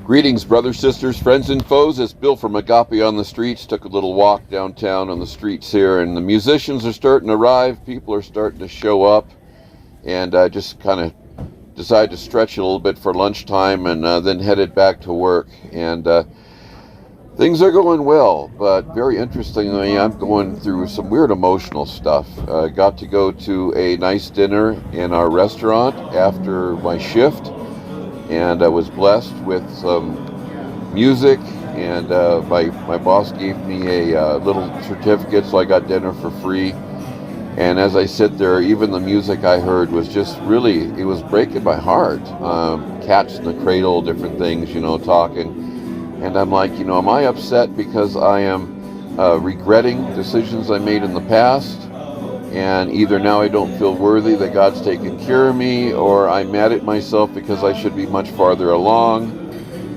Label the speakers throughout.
Speaker 1: Greetings, brothers, sisters, friends, and foes. It's Bill from Agape on the Streets. Took a little walk downtown on the streets here, and the musicians are starting to arrive. People are starting to show up, and I just kind of decided to stretch a little bit for lunchtime and then headed back to work. And things are going well, but very interestingly, I'm going through some weird emotional stuff. I got to go to a nice dinner in our restaurant after my shift, and I was blessed with some music, and my boss gave me a little certificate, so I got dinner for free. And as I sit there, even the music I heard was just really, it was breaking my heart. Cats in the Cradle, different things, talking. And I'm like, am I upset because I am regretting decisions I made in the past? And either now I don't feel worthy that God's taken care of me, or I'm mad at myself because I should be much farther along,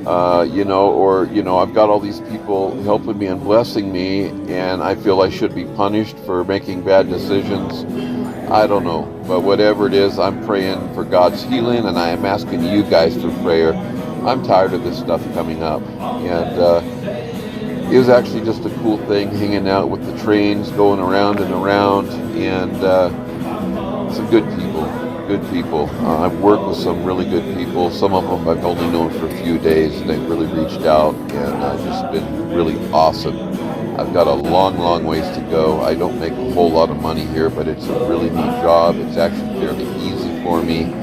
Speaker 1: I've got all these people helping me and blessing me, and I feel I should be punished for making bad decisions. I don't know, but whatever it is, I'm praying for God's healing, and I am asking you guys for prayer. I'm tired of this stuff coming up, and it was actually just a cool thing, hanging out with the trains, going around and around, and some good people. I've worked with some really good people. Some of them I've only known for a few days, and they've really reached out, and just been really awesome. I've got a long ways to go. I don't make a whole lot of money here, but it's a really neat job. It's actually fairly easy for me,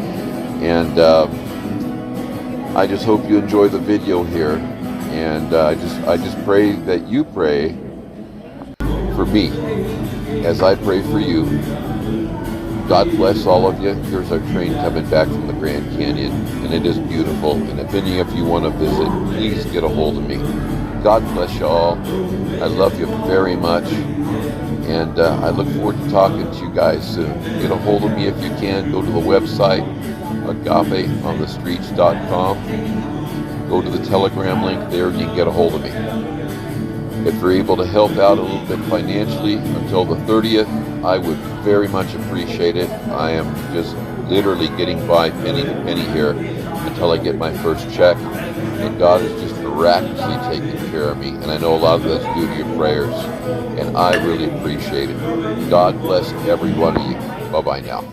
Speaker 1: and I just hope you enjoy the video here. And I just pray that you pray for me as I pray for you. God bless all of you. Here's our train coming back from the Grand Canyon, and it is beautiful. And if any of you want to visit, please get a hold of me. God bless you all. I love you very much, and I look forward to talking to you guys soon. Get a hold of me if you can. Go to the website, agapeonthestreets.com. Go to the Telegram link there, and you can get a hold of me. If you're able to help out a little bit financially until the 30th, I would very much appreciate it. I am just literally getting by penny to penny here until I get my first check. And God is just miraculously taking care of me. And I know a lot of that's due to your prayers. And I really appreciate it. God bless every one of you. Bye-bye now.